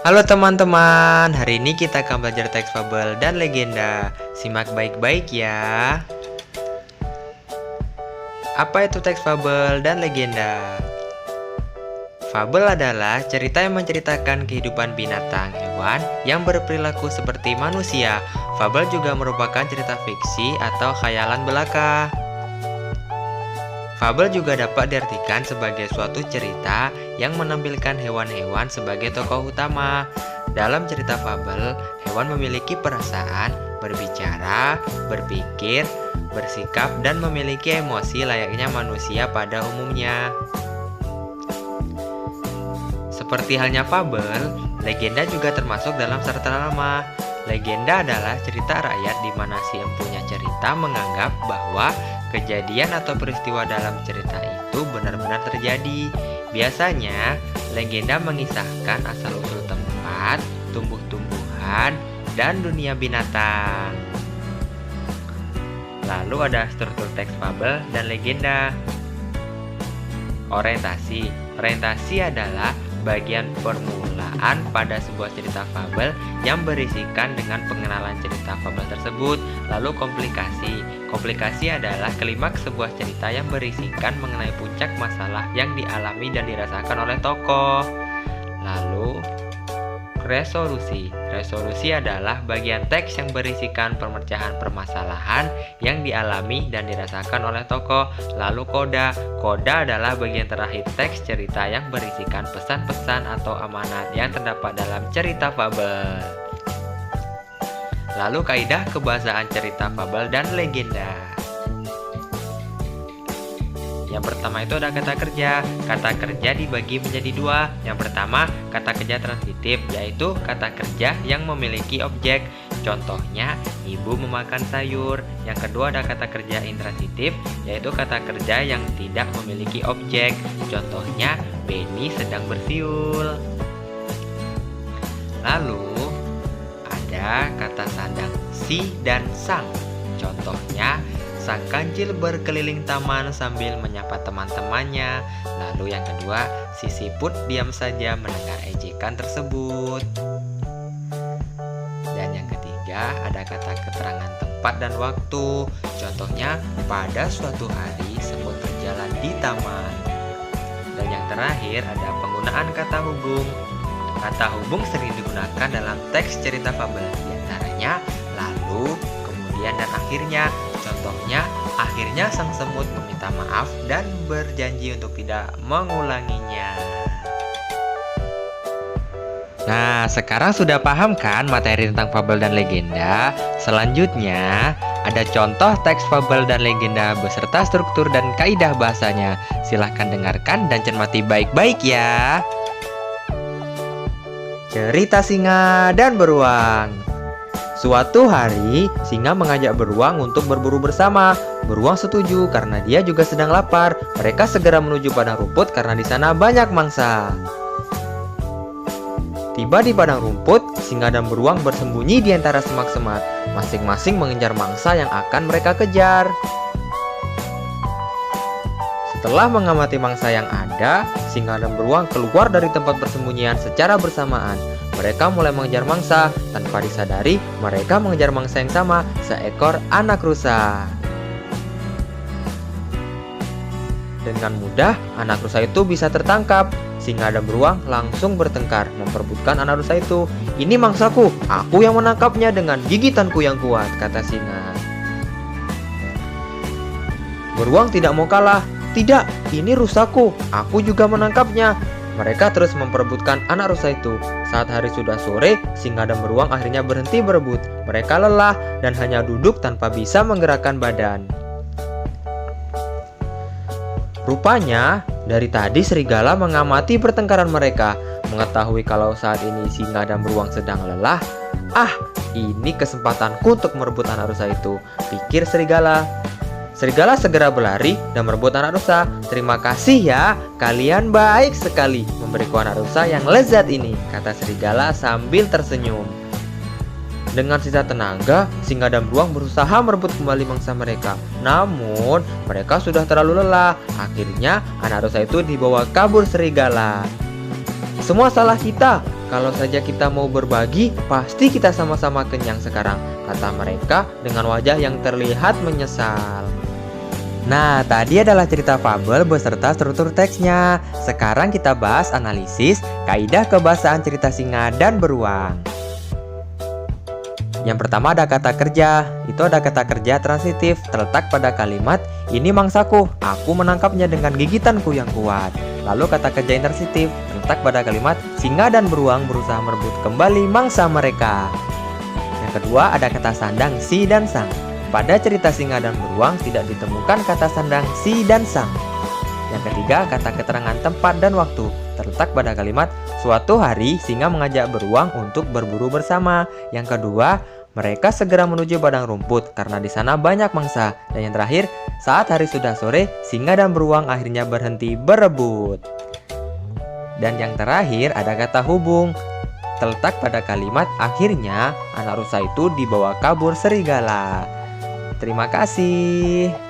Halo teman-teman, hari ini kita akan belajar teks fabel dan legenda. Simak baik-baik ya. Apa itu teks fabel dan legenda? Fabel adalah cerita yang menceritakan kehidupan binatang, hewan yang berperilaku seperti manusia. Fabel juga merupakan cerita fiksi atau khayalan belaka. Fabel juga dapat diartikan sebagai suatu cerita yang menampilkan hewan-hewan sebagai tokoh utama. Dalam cerita fabel, hewan memiliki perasaan, berbicara, berpikir, bersikap, dan memiliki emosi layaknya manusia pada umumnya. Seperti halnya fabel, legenda juga termasuk dalam sastra lama. Legenda adalah cerita rakyat di mana si empunya cerita menganggap bahwa kejadian atau peristiwa dalam cerita itu benar-benar terjadi. Biasanya, legenda mengisahkan asal-usul tempat, tumbuh-tumbuhan, dan dunia binatang. Lalu ada struktur teks fabel dan legenda. Orientasi adalah bagian permulaan pada sebuah cerita fabel yang berisikan dengan pengenalan cerita fabel tersebut. Lalu komplikasi adalah klimaks sebuah cerita yang berisikan mengenai puncak masalah yang dialami dan dirasakan oleh tokoh. Lalu resolusi adalah bagian teks yang berisikan pemecahan permasalahan yang dialami dan dirasakan oleh tokoh. Lalu koda adalah bagian terakhir teks cerita yang berisikan pesan-pesan atau amanat yang terdapat dalam cerita fabel. Lalu kaidah kebahasaan cerita fabel dan legenda. Yang pertama itu ada kata kerja. Kata kerja dibagi menjadi dua. Yang pertama, kata kerja transitif, yaitu kata kerja yang memiliki objek. Contohnya, ibu memakan sayur. Yang kedua ada kata kerja intransitif, yaitu kata kerja yang tidak memiliki objek. Contohnya, Benny sedang bersiul. Lalu, ada kata sandang si dan sang. Contohnya, sang kancil berkeliling taman sambil menyapa teman-temannya. Lalu yang kedua, si siput diam saja mendengar ejekan tersebut. Dan yang ketiga, ada kata keterangan tempat dan waktu. Contohnya, pada suatu hari semut berjalan di taman. Dan yang terakhir, ada penggunaan kata hubung. Kata hubung sering digunakan dalam teks cerita fabel, diantaranya lalu, kemudian, dan akhirnya. Contohnya, akhirnya sang semut meminta maaf dan berjanji untuk tidak mengulanginya. Nah, sekarang sudah paham kan materi tentang fabel dan legenda? Selanjutnya, ada contoh teks fabel dan legenda beserta struktur dan kaidah bahasanya. Silahkan dengarkan dan cermati baik-baik ya. Cerita singa dan beruang. Suatu hari, singa mengajak beruang untuk berburu bersama. Beruang setuju karena dia juga sedang lapar. Mereka segera menuju padang rumput karena di sana banyak mangsa. Tiba di padang rumput, singa dan beruang bersembunyi di antara semak-semak. Masing-masing mengejar mangsa yang akan mereka kejar. Setelah mengamati mangsa yang ada, singa dan beruang keluar dari tempat persembunyian secara bersamaan. Mereka mulai mengejar mangsa. Tanpa disadari, mereka mengejar mangsa yang sama, seekor anak rusa. Dengan mudah, anak rusa itu bisa tertangkap. Singa dan beruang langsung bertengkar, memperebutkan anak rusa itu. "Ini mangsaku, aku yang menangkapnya dengan gigitanku yang kuat," kata singa. Beruang tidak mau kalah. "Tidak, ini rusaku, aku juga menangkapnya." Mereka terus memperebutkan anak rusa itu. Saat hari sudah sore, singa dan beruang akhirnya berhenti berebut. Mereka lelah dan hanya duduk tanpa bisa menggerakkan badan. Rupanya, dari tadi serigala mengamati pertengkaran mereka. Mengetahui kalau saat ini singa dan beruang sedang lelah, ini kesempatanku untuk merebut anak rusa itu, pikir serigala. Serigala segera berlari dan merebut anak rusa. "Terima kasih ya, kalian baik sekali memberiku anak rusa yang lezat ini," kata serigala sambil tersenyum. Dengan sisa tenaga, singa dan beruang berusaha merebut kembali mangsa mereka. Namun, mereka sudah terlalu lelah. Akhirnya, anak rusa itu dibawa kabur serigala. "Semua salah kita. Kalau saja kita mau berbagi, pasti kita sama-sama kenyang sekarang, kata mereka dengan wajah yang terlihat menyesal. Nah, tadi adalah cerita fabel beserta struktur teksnya. Sekarang kita bahas analisis kaidah kebahasaan cerita singa dan beruang. Yang pertama ada kata kerja. Itu ada kata kerja transitif terletak pada kalimat ini mangsaku, aku menangkapnya dengan gigitanku yang kuat. Lalu kata kerja intransitif terletak pada kalimat singa dan beruang berusaha merebut kembali mangsa mereka. Yang kedua ada kata sandang si dan sang. Pada cerita singa dan beruang tidak ditemukan kata sandang si dan sang. Yang ketiga, kata keterangan tempat dan waktu terletak pada kalimat suatu hari singa mengajak beruang untuk berburu bersama. Yang kedua, mereka segera menuju padang rumput karena di sana banyak mangsa. Dan yang terakhir, saat hari sudah sore, singa dan beruang akhirnya berhenti berebut. Dan yang terakhir ada kata hubung terletak pada kalimat akhirnya anak rusa itu dibawa kabur serigala. Terima kasih.